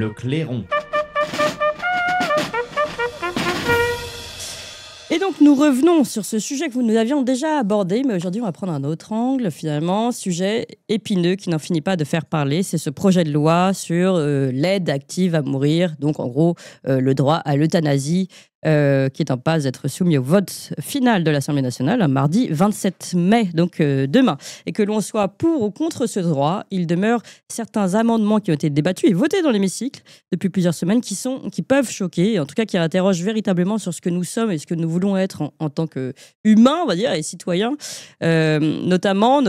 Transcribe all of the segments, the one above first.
Le clairon. Et donc nous revenons sur ce sujet que nous avions déjà abordé, mais aujourd'hui on va prendre un autre angle finalement, sujet épineux qui n'en finit pas de faire parler, c'est ce projet de loi sur l'aide active à mourir, donc en gros le droit à l'euthanasie qui est en passe d'être soumis au vote final de l'Assemblée nationale, un mardi 27 mai, donc demain. Et que l'on soit pour ou contre ce droit, il demeure certains amendements qui ont été débattus et votés dans l'hémicycle depuis plusieurs semaines qui peuvent choquer, en tout cas qui interrogent véritablement sur ce que nous sommes et ce que nous voulons être en tant qu'humains, on va dire, et citoyens. Notamment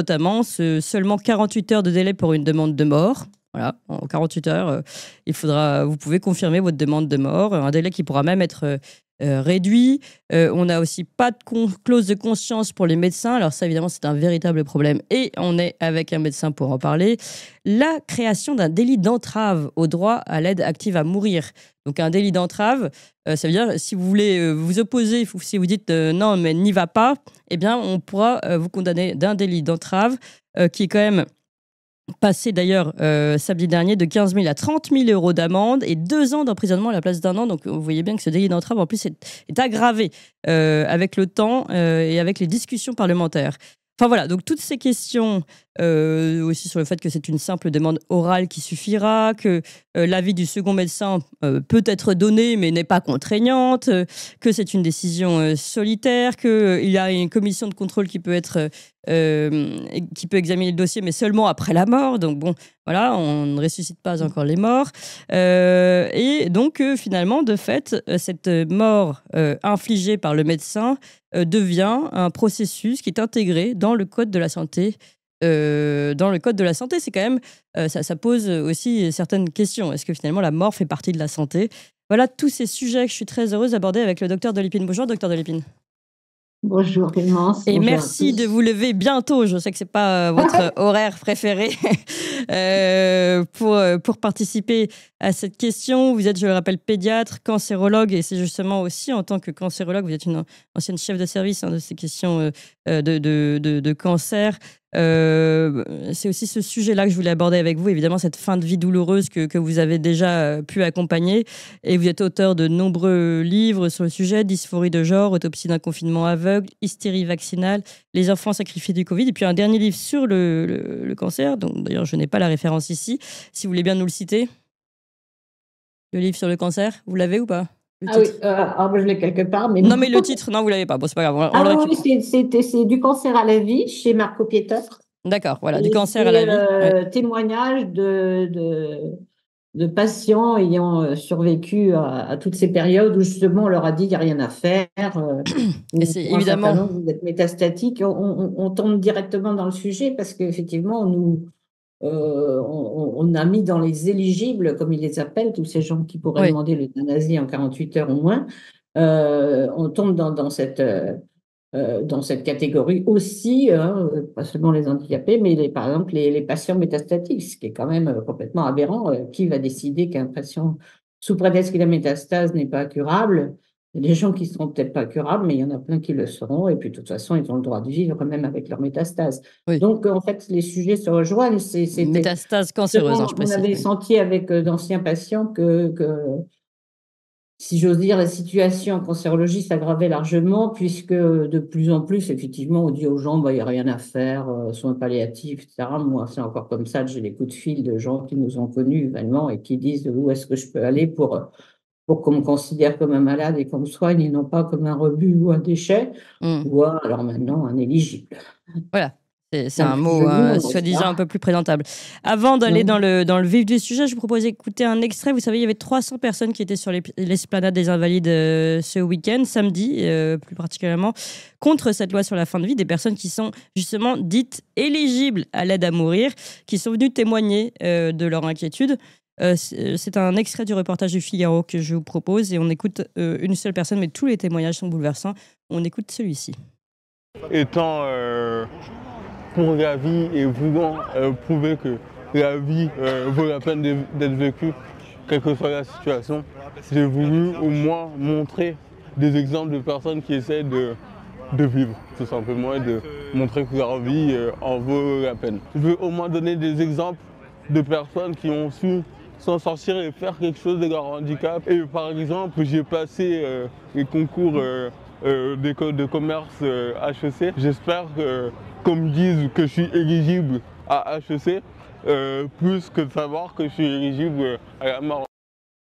seulement 48 heures de délai pour une demande de mort. Voilà, en 48 heures, vous pouvez confirmer votre demande de mort, un délai qui pourra même être réduit. On n'a aussi pas de clause de conscience pour les médecins. Alors ça, évidemment, c'est un véritable problème et on est avec un médecin pour en parler. La création d'un délit d'entrave au droit à l'aide active à mourir. Donc un délit d'entrave, ça veut dire si vous voulez vous opposer, si vous dites non mais n'y va pas, eh bien on pourra vous condamner d'un délit d'entrave qui est quand même passé d'ailleurs samedi dernier de 15 000 à 30 000 euros d'amende et 2 ans d'emprisonnement à la place d'1 an. Donc vous voyez bien que ce délit d'entrave en plus est aggravé avec le temps et avec les discussions parlementaires. Enfin voilà, donc toutes ces questions aussi sur le fait que c'est une simple demande orale qui suffira, que l'avis du second médecin peut être donné mais n'est pas contraignante, que c'est une décision solitaire, qu'il y a une commission de contrôle qui peut examiner le dossier mais seulement après la mort. Donc bon, voilà, on ne ressuscite pas encore les morts. Et donc finalement, de fait, cette mort infligée par le médecin devient un processus qui est intégré dans le Code de la santé. Dans le Code de la santé, c'est quand même, ça pose aussi certaines questions. Est-ce que finalement la mort fait partie de la santé? Voilà tous ces sujets que je suis très heureuse d'aborder avec le docteur Delépine. Bonjour, docteur Delépine. Bonjour Clémence. Et bonjour merci de vous lever bientôt. Je sais que c'est pas votre horaire préféré pour participer à cette question. Vous êtes, je le rappelle, pédiatre, cancérologue, et c'est justement aussi en tant que cancérologue, vous êtes une ancienne chef de service de ces questions de cancer. C'est aussi ce sujet-là que je voulais aborder avec vous, évidemment cette fin de vie douloureuse que vous avez déjà pu accompagner, et vous êtes auteur de nombreux livres sur le sujet: dysphorie de genre, autopsie d'un confinement aveugle, hystérie vaccinale, les enfants sacrifiés du Covid, et puis un dernier livre sur le cancer, dont d'ailleurs je n'ai pas la référence ici, si vous voulez bien nous le citer. Le livre sur le cancer, vous l'avez ou pas? Ah oui, je l'ai quelque part. Mais non, mais le titre, non, vous l'avez pas. Bon, c'est pas grave. Oui, c'est Du cancer à la vie chez Marco Piettre. D'accord, voilà, du cancer à la vie. Témoignage de patients ayant survécu à toutes ces périodes où justement on leur a dit qu'il n'y a rien à faire. Et c'est évidemment. Vous êtes métastatique. On tombe directement dans le sujet parce qu'effectivement, on a mis dans les éligibles, comme ils les appellent, tous ces gens qui pourraient demander l'euthanasie en 48 heures ou moins. On tombe dans cette catégorie aussi, pas seulement les handicapés, mais par exemple les patients métastatiques, ce qui est quand même complètement aberrant. Qui va décider qu'un patient sous prétexte qu'il a métastase n'est pas curable? Il y a des gens qui ne seront peut-être pas curables, mais il y en a plein qui le seront, et puis de toute façon, ils ont le droit de vivre même avec leur métastase. Oui. Donc, en fait, les sujets se rejoignent. Métastase cancéreuse, je précise. On avait senti avec d'anciens patients que, si j'ose dire, la situation en cancérologie s'aggravait largement, puisque de plus en plus, effectivement, on dit aux gens, il n'y a rien à faire, soins palliatifs, etc. Moi, c'est encore comme ça que j'ai des coups de fil de gens qui nous ont connus humainement et qui disent où est-ce que je peux aller pour qu'on me considère comme un malade et qu'on me soigne, et non pas comme un rebut ou un déchet, ou alors maintenant un éligible. Voilà. C'est un mot soi-disant un peu plus présentable. Avant d'aller dans le vif du sujet, je vous propose d'écouter un extrait. Vous savez, il y avait 300 personnes qui étaient sur l'esplanade des Invalides ce week-end, samedi plus particulièrement, contre cette loi sur la fin de vie. Des personnes qui sont justement dites éligibles à l'aide à mourir, qui sont venues témoigner de leur inquiétude. C'est un extrait du reportage du Figaro que je vous propose, et on écoute une seule personne, mais tous les témoignages sont bouleversants. On écoute celui-ci. Étant pour la vie et voulant prouver que la vie vaut la peine d'être vécue, quelle que soit la situation, j'ai voulu au moins montrer des exemples de personnes qui essaient de vivre, tout simplement, et de montrer que leur vie en vaut la peine. Je veux au moins donner des exemples de personnes qui ont su s'en sortir et faire quelque chose de leur handicap. Et par exemple, j'ai passé les concours d'école de commerce HEC. J'espère qu'on me dise que je suis éligible à HEC, plus que de savoir que je suis éligible à la marge.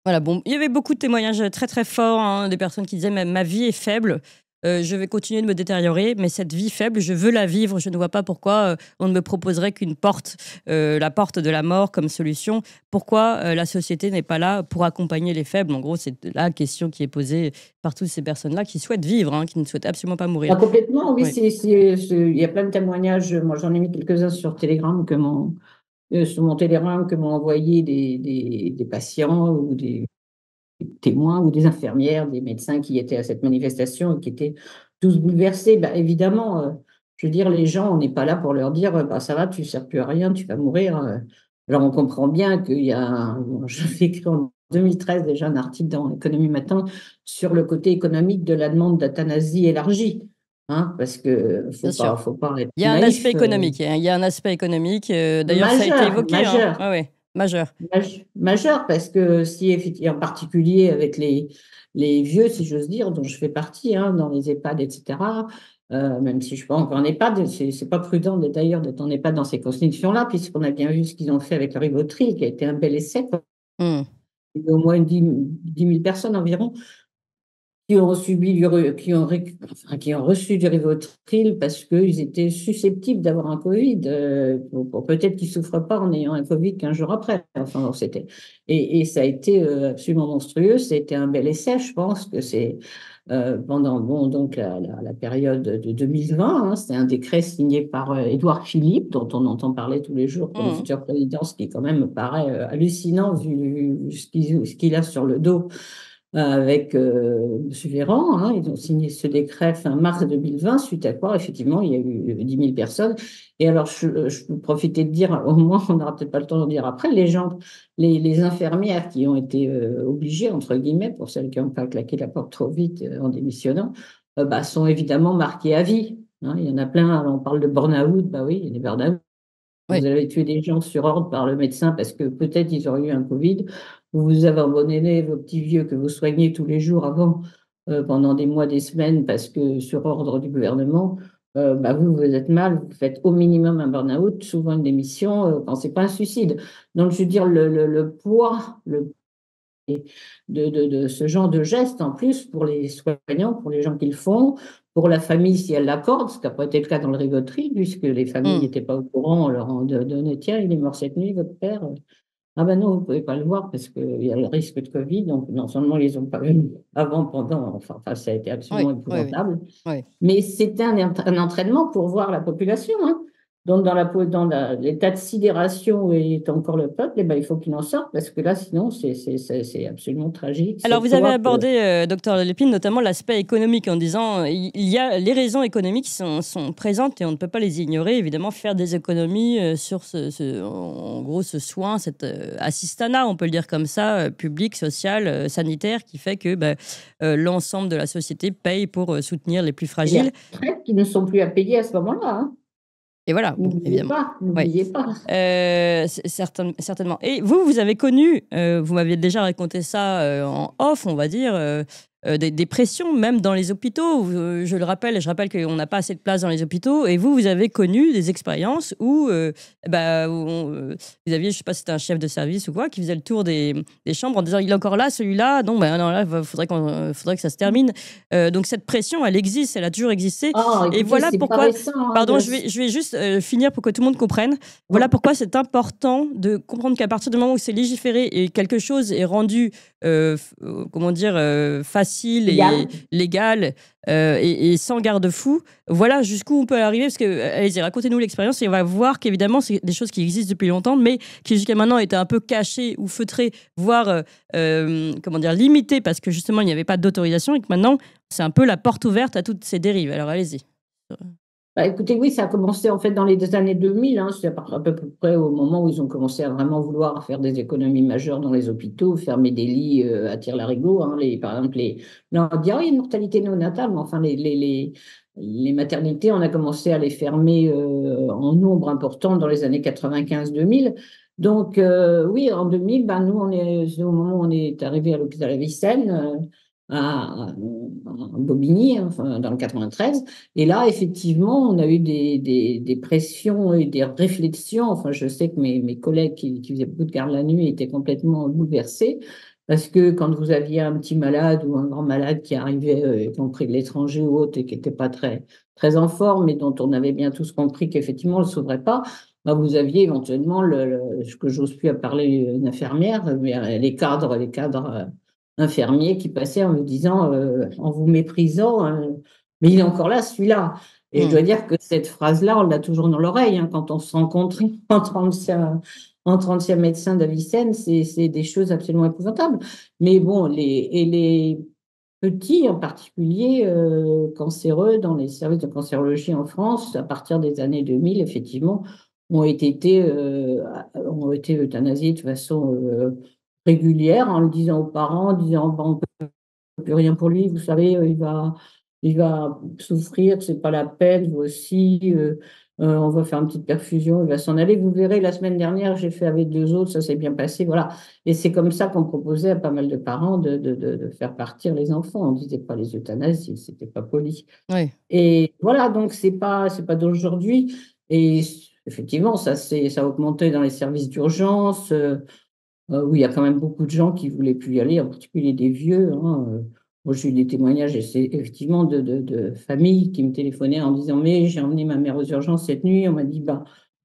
Voilà, bon, il y avait beaucoup de témoignages très très forts, hein, des personnes qui disaient ma vie est faible, je vais continuer de me détériorer, mais cette vie faible, je veux la vivre. Je ne vois pas pourquoi on ne me proposerait qu'une porte, la porte de la mort comme solution. Pourquoi la société n'est pas là pour accompagner les faibles? En gros, c'est la question qui est posée par toutes ces personnes-là qui souhaitent vivre, hein, qui ne souhaitent absolument pas mourir. Complètement, oui, Oui. il y a plein de témoignages. Moi, j'en ai mis quelques-uns sur Telegram sur mon Telegram que m'ont envoyé des patients ou des témoins ou des infirmières, des médecins qui étaient à cette manifestation et qui étaient tous bouleversés. Bah, évidemment, je veux dire, les gens, on n'est pas là pour leur dire bah, ça va, tu ne sers plus à rien, tu vas mourir. Alors, on comprend bien qu'il y a. J'avais écrit en 2013 déjà un article dans Économie Matin sur le côté économique de la demande d'euthanasie élargie. Hein, parce que faut pas être il y a un naïf, aspect économique. Il y a un aspect économique. D'ailleurs, ça a été évoqué. Majeur. Hein. Ah ouais. Majeur. Majeur, parce que si, en particulier avec les vieux, si j'ose dire, dont je fais partie, hein, dans les EHPAD, etc., même si je ne suis pas encore en EHPAD, c'est pas prudent d'ailleurs d'être en EHPAD dans ces conditions-là, puisqu'on a bien vu ce qu'ils ont fait avec le Rivotril, qui a été un bel essai. Il y a au moins 10 000 personnes environ qui ont reçu du Rivotril parce qu'ils étaient susceptibles d'avoir un Covid. Peut-être qu'ils ne souffrent pas en ayant un Covid 15 jours après. Enfin, et ça a été absolument monstrueux. C'était un bel essai, je pense que c'est pendant donc la période de 2020. Hein, c'était un décret signé par Édouard Philippe, dont on entend parler tous les jours pour le futur président, ce qui quand même me paraît hallucinant vu ce qu'il a sur le dos. Avec M. Véran, hein, ils ont signé ce décret fin mars 2020, suite à quoi, effectivement, il y a eu 10 000 personnes. Et alors, je peux profiter de dire, au moins, on n'aura peut-être pas le temps de dire après, les infirmières qui ont été obligées, entre guillemets, pour celles qui n'ont pas claqué la porte trop vite en démissionnant, bah, sont évidemment marquées à vie. Hein. Il y en a plein, alors on parle de burn-out, bah oui, il y a des burn-out. Oui. Vous avez tué des gens sur ordre par le médecin parce que peut-être ils auraient eu un Covid. Vous avez abandonné vos petits vieux que vous soignez tous les jours avant pendant des mois, des semaines parce que sur ordre du gouvernement, bah vous êtes mal, vous faites au minimum un burn-out, souvent une démission, quand c'est pas un suicide. Donc je veux dire le poids de ce genre de geste en plus pour les soignants, pour les gens qui le font, pour la famille si elle l'accorde, ce qui n'a pas été le cas dans le Rivotril, puisque les familles n'étaient pas au courant, on leur donnait tiens, il est mort cette nuit, votre père. Ah ben non, vous ne pouvez pas le voir parce qu'il y a le risque de Covid. Donc, non seulement ils n'ont pas eu avant, pendant, enfin, ça a été absolument épouvantable. Oui. Mais c'était un entraînement pour voir la population. Hein. Donc, dans l'état de sidération où est encore le peuple, ben, il faut qu'il en sorte parce que là, sinon, c'est absolument tragique. Alors, vous avez abordé, docteur Lépine, notamment l'aspect économique en disant il y a les raisons économiques sont présentes et on ne peut pas les ignorer. Évidemment, faire des économies sur en gros, ce soin, cet assistanat, on peut le dire comme ça, public, social, sanitaire, qui fait que l'ensemble de la société paye pour soutenir les plus fragiles. Il y a des retraites qui ne sont plus à payer à ce moment-là. Hein. Et voilà, N'oubliez pas. Certainement. Et vous avez connu, vous m'aviez déjà raconté ça en off, on va dire, des pressions même dans les hôpitaux. Je rappelle qu'on n'a pas assez de place dans les hôpitaux. Et vous avez connu des expériences où, vous aviez, je ne sais pas si c'était un chef de service ou quoi, qui faisait le tour des chambres en disant il est encore là, celui-là. Non, non, là, il faudrait que ça se termine. Donc cette pression, elle existe, elle a toujours existé. Écoutez, et voilà pourquoi. Récent, hein, pardon, je vais juste finir pour que tout le monde comprenne. Voilà pourquoi c'est important de comprendre qu'à partir du moment où c'est légiféré et quelque chose est rendu, facile et légal et sans garde-fou, voilà jusqu'où on peut arriver. Parce que, allez-y, racontez-nous l'expérience et on va voir qu'évidemment, c'est des choses qui existent depuis longtemps, mais qui jusqu'à maintenant étaient un peu cachées ou feutrées, voire limitées, parce que justement, il n'y avait pas d'autorisation et que maintenant, c'est un peu la porte ouverte à toutes ces dérives. Alors, allez-y. Écoutez, oui, ça a commencé en fait dans les années 2000, hein, c'est à peu près au moment où ils ont commencé à vraiment vouloir faire des économies majeures dans les hôpitaux, fermer des lits à tire-larigot, hein, par exemple, là on dit, il y a une mortalité néonatale, mais enfin les maternités, on a commencé à les fermer en nombre important dans les années 95-2000, Donc, oui, en 2000, ben, nous, c'est au moment où on est arrivé à l'hôpital Avicenne, à Bobigny, enfin, dans le 93. Et là, effectivement, on a eu des pressions et des réflexions. Enfin, je sais que mes collègues qui faisaient beaucoup de garde la nuit étaient complètement bouleversés. Parce que quand vous aviez un petit malade ou un grand malade qui arrivait, y compris de l'étranger ou autre, et qui n'était pas très en forme, mais dont on avait bien tous compris qu'effectivement, on ne le sauverait pas, bah, vous aviez éventuellement ce que j'ose plus à parler, une infirmière, mais les cadres infirmiers qui passaient en me disant, en vous méprisant, mais il est encore là, celui-là. Et je Hmm. dois dire que cette phrase-là, on l'a toujours dans l'oreille, hein, quand on se rencontre entre anciens médecins d'Avicenne, c'est des choses absolument épouvantables. Mais bon, les petits en particulier, cancéreux dans les services de cancérologie en France, à partir des années 2000, effectivement, ont été euthanasiés de façon régulière, en le disant aux parents, en disant bon, on ne peut plus rien pour lui, vous savez, il va souffrir, c'est pas la peine, vous aussi, on va faire une petite perfusion, il va s'en aller. Vous verrez, la semaine dernière, j'ai fait avec 2 autres, ça s'est bien passé, voilà. Et c'est comme ça qu'on proposait à pas mal de parents de faire partir les enfants. On ne disait pas les euthanasies, c'était pas poli. Oui. Et voilà, donc c'est pas d'aujourd'hui. Et effectivement, ça a augmenté dans les services d'urgence, où il y a quand même beaucoup de gens qui voulaient plus y aller, en particulier des vieux, hein. Moi, j'ai eu des témoignages, et c'est effectivement de familles qui me téléphonaient en disant, mais j'ai emmené ma mère aux urgences cette nuit. On m'a dit, bah,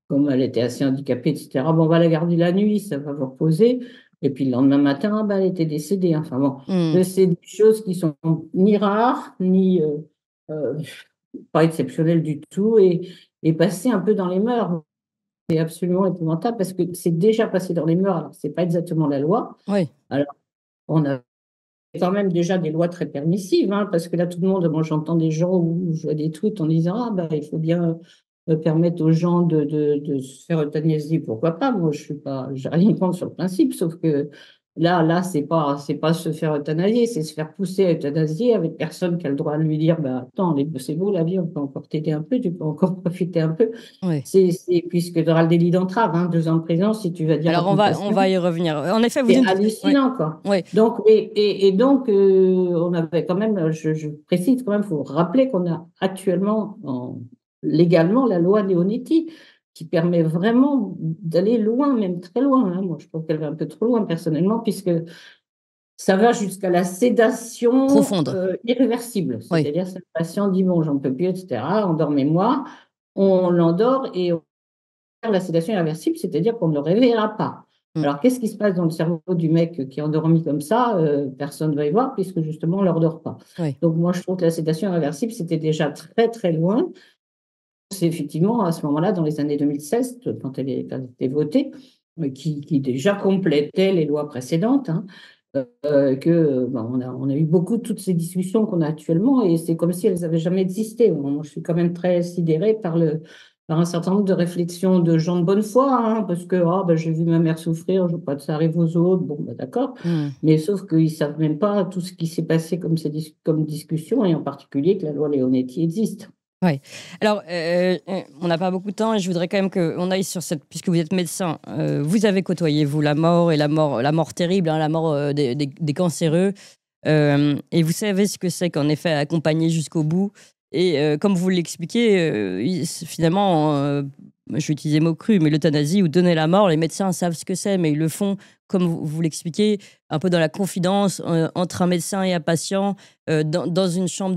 comme elle était assez handicapée, etc., bon, on va la garder la nuit, ça va vous reposer. Et puis le lendemain matin, bah, elle était décédée. Enfin bon, Hmm. c'est des choses qui sont ni rares, ni euh, pas exceptionnelles du tout, et passées un peu dans les mœurs. C'est absolument épouvantable parce que c'est déjà passé dans les mœurs. Alors, c'est pas exactement la loi. Oui. Alors, on a quand même déjà des lois très permissives, hein, parce que là, tout le monde, moi, j'entends des gens où je vois des tweets en disant, ah, bah, il faut bien permettre aux gens de se faire euthanasier. Pourquoi pas? Moi, j'ai rien contre sur le principe, sauf que là, c'est pas se faire euthanasier, c'est se faire pousser à euthanasier avec personne qui a le droit de lui dire, bah, attends, c'est beau la vie, on peut encore t'aider un peu, tu peux encore profiter un peu. Oui. Puisque tu auras le délit d'entrave, hein, 2 ans de prison si tu vas dire à Alors, on ton va, on patient. va y revenir. En effet, vous C'est dites. Oui. hallucinant, quoi. Oui. Donc, et donc, on avait quand même, je précise quand même, il faut rappeler qu'on a actuellement légalement la loi Leonetti qui permet vraiment d'aller loin, même très loin, hein. Moi, je trouve qu'elle va un peu trop loin personnellement, puisque ça va jusqu'à la sédation Profonde. irréversible. Oui. C'est-à-dire, si le patient dit, bon, j'en peux plus, etc., endormez-moi, on l'endort et la sédation irréversible, c'est-à-dire qu'on ne le réveillera pas. Hmm. Alors, qu'est-ce qui se passe dans le cerveau du mec qui est endormi comme ça? Personne ne va y voir, puisque justement, on ne leur dort pas. Oui. Donc, moi, je trouve que la sédation irréversible, c'était déjà très, très loin. C'est effectivement à ce moment-là, dans les années 2016, quand elle a été votée, qui déjà complétait les lois précédentes, hein, que ben, on a eu beaucoup de toutes ces discussions qu'on a actuellement, et c'est comme si elles n'avaient jamais existé. Bon, moi, je suis quand même très sidérée par un certain nombre de réflexions de gens de bonne foi, hein, parce que ben, j'ai vu ma mère souffrir, je ne veux pas que ça arrive aux autres, bon, ben, d'accord, Hmm. mais sauf qu'ils ne savent même pas tout ce qui s'est passé comme discussion, et en particulier que la loi Leonetti existe. Oui. Alors, on n'a pas beaucoup de temps et je voudrais quand même qu'on aille sur cette, puisque vous êtes médecin, vous avez côtoyé, vous, la mort et la mort terrible, hein, la mort des cancéreux. Et vous savez ce que c'est qu'en effet accompagner jusqu'au bout. Et comme vous l'expliquez, finalement, je vais utiliser mot cru, mais l'euthanasie ou donner la mort, les médecins savent ce que c'est, mais ils le font, comme vous l'expliquez, un peu dans la confidence entre un médecin et un patient, dans une chambre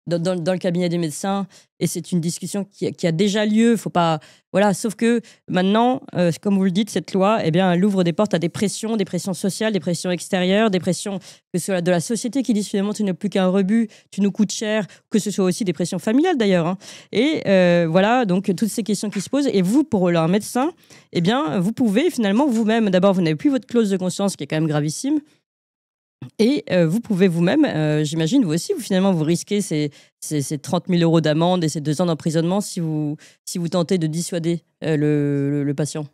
dans le cabinet des médecins. Et c'est une discussion qui a déjà lieu. Faut pas, voilà. Sauf que maintenant, comme vous le dites, cette loi, eh bien, elle ouvre des portes à des pressions sociales, des pressions extérieures, des pressions que ce soit de la société qui disent finalement tu n'es plus qu'un rebut, tu nous coûtes cher, que ce soit aussi des pressions familiales d'ailleurs, hein. Et voilà, donc toutes ces questions qui se posent. Et vous, pour un médecin, eh bien, vous pouvez finalement vous-même, d'abord, vous n'avez plus votre clause de conscience qui est quand même gravissime. Et vous pouvez vous-même, j'imagine, vous aussi, finalement, vous risquez ces 30 000 euros d'amende et ces 2 ans d'emprisonnement si vous tentez de dissuader le patient.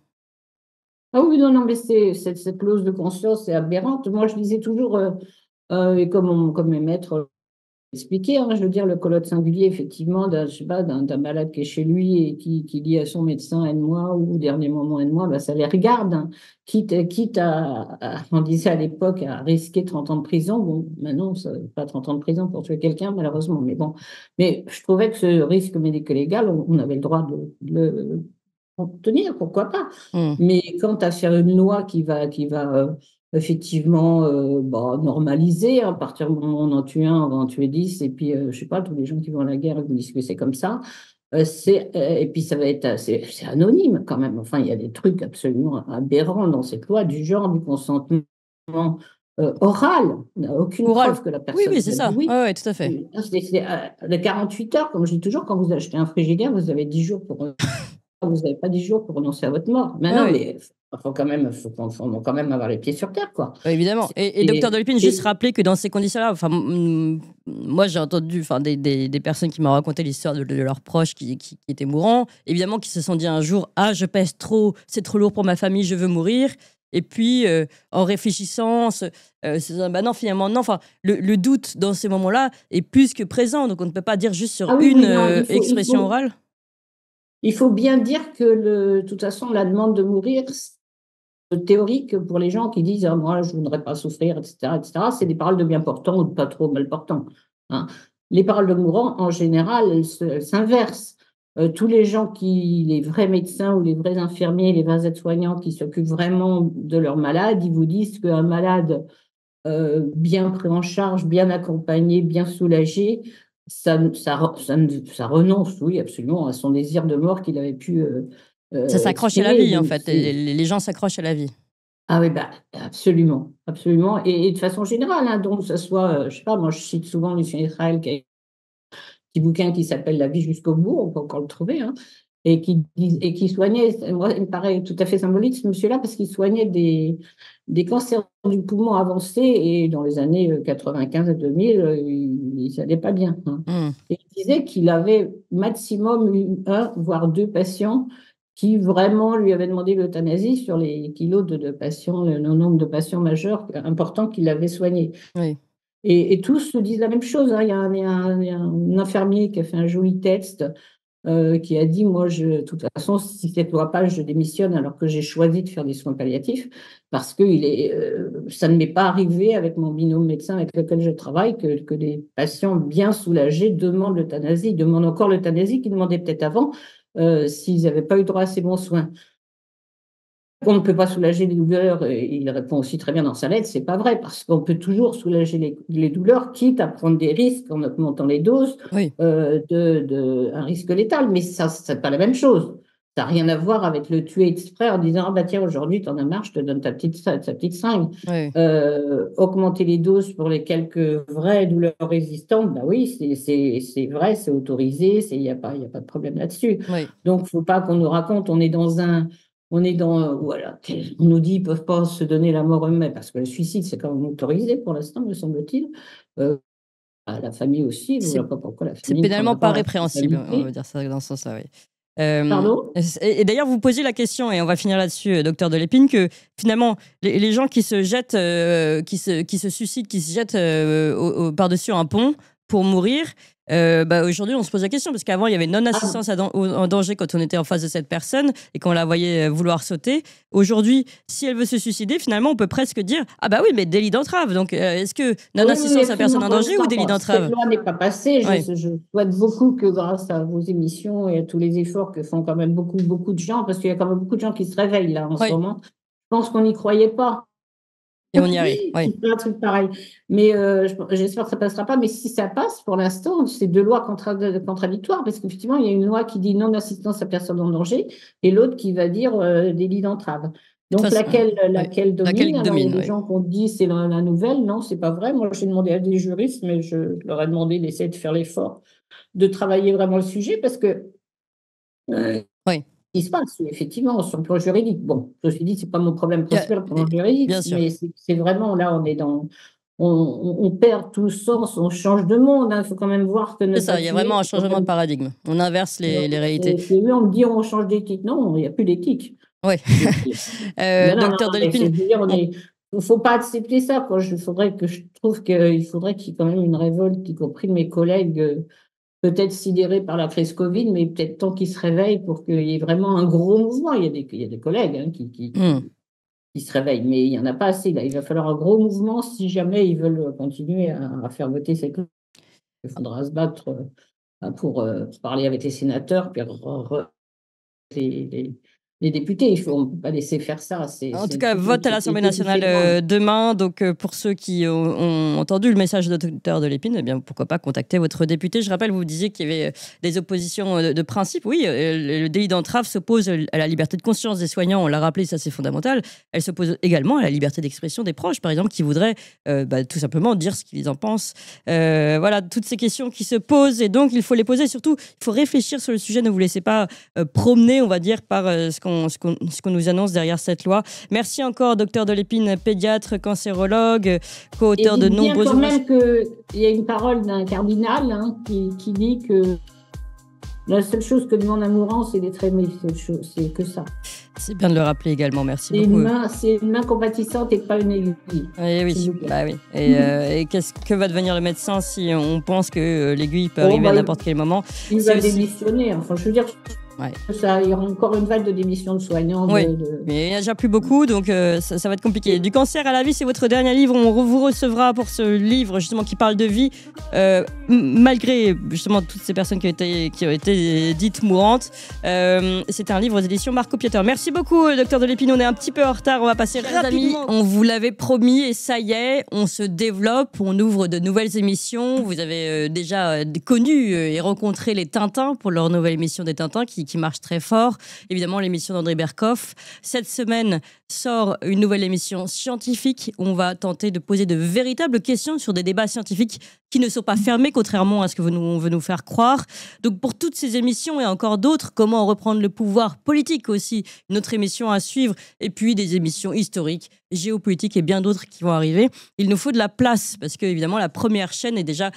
Ah oui, non, non, mais cette clause de conscience est aberrante. Moi, je disais toujours, et comme mes maîtres expliqué, hein, je veux dire, le colloque singulier, effectivement, je sais pas, d'un malade qui est chez lui et qui dit à son médecin aide-moi ou au dernier moment aide-moi, bah, ça les regarde, hein. Quitte on disait à l'époque, à risquer 30 ans de prison. Bon, maintenant, ça, pas 30 ans de prison pour tuer quelqu'un, malheureusement, mais bon. Mais je trouvais que ce risque médico-légal, on avait le droit de le tenir, pourquoi pas. Mais quant à faire une loi qui va effectivement normaliser, à partir du moment où on en tue un, on va en tuer 10, et puis je sais pas, tous les gens qui vont à la guerre, ils vous disent que c'est comme ça. Et puis ça va être, c'est anonyme quand même. Enfin, il y a des trucs absolument aberrants dans cette loi, du genre du consentement oral. On n'a aucune preuve que la personne. Oui, c'est ça. Oui, ouais, tout à fait. De 48 heures, comme je dis toujours, quand vous achetez un frigidaire, vous avez 10 jours pour. Vous n'avez pas 10 jours pour renoncer à votre mort. Mais non, mais il faut quand même avoir les pieds sur terre, quoi. Évidemment. Et docteur De Lépine, juste rappeler que dans ces conditions-là, enfin, moi j'ai entendu des personnes qui m'ont raconté l'histoire de leurs proches qui étaient mourants, évidemment qui se sont dit un jour, ah je pèse trop, c'est trop lourd pour ma famille, je veux mourir. Et puis, en réfléchissant, bah non, finalement, non. Enfin, le doute dans ces moments-là est plus que présent. Donc, on ne peut pas dire juste sur expression orale. Il faut bien dire que, de toute façon, la demande de mourir, c'est théorique pour les gens qui disent « moi, je ne voudrais pas souffrir, etc. etc. » C'est des paroles de bien portants ou de pas trop mal portants. Hein. Les paroles de mourants, en général, elles s'inversent. Tous les gens les vrais médecins ou les vrais infirmiers, les vrais aides-soignants qui s'occupent vraiment de leurs malades, ils vous disent qu'un malade bien pris en charge, bien accompagné, bien soulagé, ça renonce, oui, absolument, à son désir de mort qu'il avait pu. Ça s'accroche à la vie, en fait. Les gens s'accrochent à la vie. Ah oui, bah, absolument, absolument. Et de façon générale, hein, donc, ça soit, je sais pas, moi, je cite souvent Lucien Israël, qui a un petit bouquin qui s'appelle La vie jusqu'au bout, on peut encore le trouver, hein, et qui soignait, moi, il me paraît tout à fait symbolique, ce monsieur-là, parce qu'il soignait des cancers du poumon avancés, et dans les années 95 et 2000, il n'allait pas bien. Hein. Et il disait qu'il avait maximum un, voire deux patients qui vraiment lui avaient demandé l'euthanasie sur les kilos de patients, le nombre de patients majeurs importants qu'il avait soignés. Oui. Et tous se disent la même chose. Hein. Il y a un infirmier qui a fait un joli texte qui a dit, moi, de toute façon, si cette loi passe, je démissionne alors que j'ai choisi de faire des soins palliatifs parce que ça ne m'est pas arrivé avec mon binôme médecin avec lequel je travaille que des patients bien soulagés demandent l'euthanasie, demandent encore l'euthanasie qu'ils demandaient peut-être avant s'ils n'avaient pas eu droit à ces bons soins. On ne peut pas soulager les douleurs, et il répond aussi très bien dans sa lettre, c'est pas vrai, parce qu'on peut toujours soulager les douleurs, quitte à prendre des risques en augmentant les doses, oui. Un risque létal, mais ça, c'est pas la même chose. Ça n'a rien à voir avec le tuer exprès en disant, ah bah tiens, aujourd'hui, t'en as marre, je te donne ta petite seringue. Oui. Augmenter les doses pour les quelques vraies douleurs résistantes, bah oui, c'est vrai, c'est autorisé, il n'y a pas de problème là-dessus. Oui. Donc, il ne faut pas qu'on nous raconte, voilà, on nous dit qu'ils ne peuvent pas se donner la mort eux-mêmes, parce que le suicide, c'est quand même autorisé pour l'instant, me semble-t-il. La famille aussi, je ne vois pas pourquoi la famille. C'est pénalement pas répréhensible, on va dire ça dans ce sens-là, oui. Pardon ? Et d'ailleurs, vous posiez la question, et on va finir là-dessus, docteur De Lépine, que finalement, les gens qui se jettent, qui se suicident, qui se jettent par-dessus un pont pour mourir, aujourd'hui, on se pose la question, parce qu'avant, il y avait non-assistance en danger quand on était en face de cette personne et qu'on la voyait vouloir sauter. Aujourd'hui, si elle veut se suicider, finalement, on peut presque dire « Ah bah oui, mais délit d'entrave ». Donc, est-ce que non-assistance à personne en danger ou délit d'entrave ? Cette loi n'est pas passée. Je souhaite beaucoup que grâce à vos émissions et à tous les efforts que font quand même beaucoup de gens, parce qu'il y a quand même beaucoup de gens qui se réveillent là en ce moment, je pense qu'on n'y croyait pas. Et on y arrive, oui. Un truc pareil. Mais j'espère que ça ne passera pas. Mais si ça passe, pour l'instant, c'est deux lois contradictoires, parce qu'effectivement, il y a une loi qui dit non-assistance à personne en danger et l'autre qui va dire délit d'entrave. Donc, laquelle domine? Alors, il y a des gens qui ont dit c'est la nouvelle. Non, c'est pas vrai. Moi, j'ai demandé à des juristes, mais je leur ai demandé d'essayer de faire l'effort de travailler vraiment le sujet, parce que qui se passe, effectivement, sur le plan juridique. Bon, je me suis dit, c'est pas mon problème principal pour le plan juridique, mais c'est vraiment, là, on est dans... On perd tout le sens, on change de monde. Il faut quand même voir que... C'est ça, il y a vraiment un changement de paradigme. On inverse les réalités. Oui, on me dit, on change d'éthique. Non, il n'y a plus d'éthique. Oui. Docteur De Lépine... faut pas accepter ça, quoi. Je trouve qu'il faudrait qu'il y ait quand même une révolte, y compris de mes collègues, peut-être sidérés par la crise Covid, mais peut-être temps qu'ils se réveillent pour qu'il y ait vraiment un gros mouvement. Il y a des collègues hein, qui se réveillent, mais il n'y en a pas assez. Là. Il va falloir un gros mouvement si jamais ils veulent continuer à faire voter cette loi. Il faudra se battre pour parler avec les sénateurs, puis les, les députés. On ne peut pas laisser faire ça. En tout cas, vote à l'Assemblée nationale demain. Donc, pour ceux qui ont entendu le message de Dr Delépine, eh bien, pourquoi pas contacter votre député. Je rappelle, vous disiez qu'il y avait des oppositions de principe. Oui, le délit d'entrave s'oppose à la liberté de conscience des soignants. On l'a rappelé, ça c'est fondamental. Elle s'oppose également à la liberté d'expression des proches, par exemple, qui voudraient tout simplement dire ce qu'ils en pensent. Voilà, toutes ces questions qui se posent. Et donc, il faut les poser. Surtout, il faut réfléchir sur le sujet. Ne vous laissez pas promener, on va dire, par ce qu'on nous annonce derrière cette loi. Merci encore, docteur Delépine, pédiatre, cancérologue, co-auteur de nombreux... quand même qu'il y a une parole d'un cardinal qui dit que la seule chose que demande un mourant, c'est d'être aimé. C'est que ça. C'est bien de le rappeler également, merci beaucoup. C'est une main compatissante et pas une aiguille. Oui, bah oui. Et que va devenir le médecin si on pense que l'aiguille peut arriver à n'importe quel moment? Il va démissionner. Enfin, je veux dire... Ouais. Il y aura encore une vague de démission de soignants. Oui, mais il n'y a déjà plus beaucoup, donc ça va être compliqué. Du cancer à la vie, c'est votre dernier livre. On vous recevra pour ce livre justement qui parle de vie, malgré justement toutes ces personnes qui ont été dites mourantes. C'est un livre aux éditions Marco Pieter. Merci beaucoup, docteur Delépine. On est un petit peu en retard. On va passer rapidement. On vous l'avait promis et ça y est, on se développe. On ouvre de nouvelles émissions. Vous avez déjà connu et rencontré les Tintins pour leur nouvelle émission des Tintins qui marche très fort. Évidemment, l'émission d'André Berkoff. Cette semaine sort une nouvelle émission scientifique où on va tenter de poser de véritables questions sur des débats scientifiques qui ne sont pas fermés, contrairement à ce que on veut nous faire croire. Donc, pour toutes ces émissions et encore d'autres, comment reprendre le pouvoir politique aussi, une autre émission à suivre, et puis des émissions historiques, géopolitiques et bien d'autres qui vont arriver. Il nous faut de la place parce que, évidemment, la première chaîne est déjà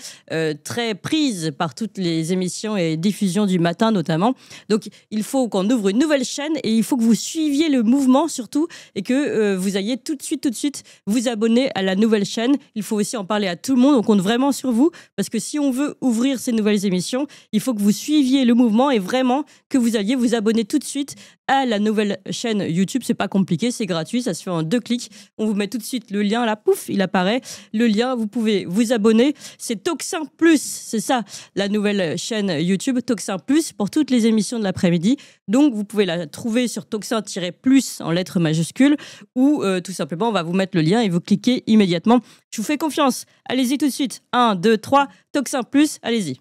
très prise par toutes les émissions et diffusions du matin, notamment. Donc, il faut qu'on ouvre une nouvelle chaîne et il faut que vous suiviez le mouvement surtout et que vous ayez tout de suite vous abonner à la nouvelle chaîne. Il faut aussi en parler à tout le monde. On compte vraiment sur vous parce que si on veut ouvrir ces nouvelles émissions, il faut que vous suiviez le mouvement et vraiment que vous alliez vous abonner tout de suite à la nouvelle chaîne YouTube. C'est pas compliqué, c'est gratuit, ça se fait en 2 clics. On vous met tout de suite le lien là, pouf, il apparaît. Le lien, vous pouvez vous abonner. C'est Toxin Plus, c'est ça, la nouvelle chaîne YouTube, Toxin Plus, pour toutes les émissions de l'après-midi. Donc, vous pouvez la trouver sur Toxin-Plus en lettres majuscules ou tout simplement, on va vous mettre le lien et vous cliquez immédiatement. Je vous fais confiance. Allez-y tout de suite. 1, 2, 3, Toxin Plus, allez-y.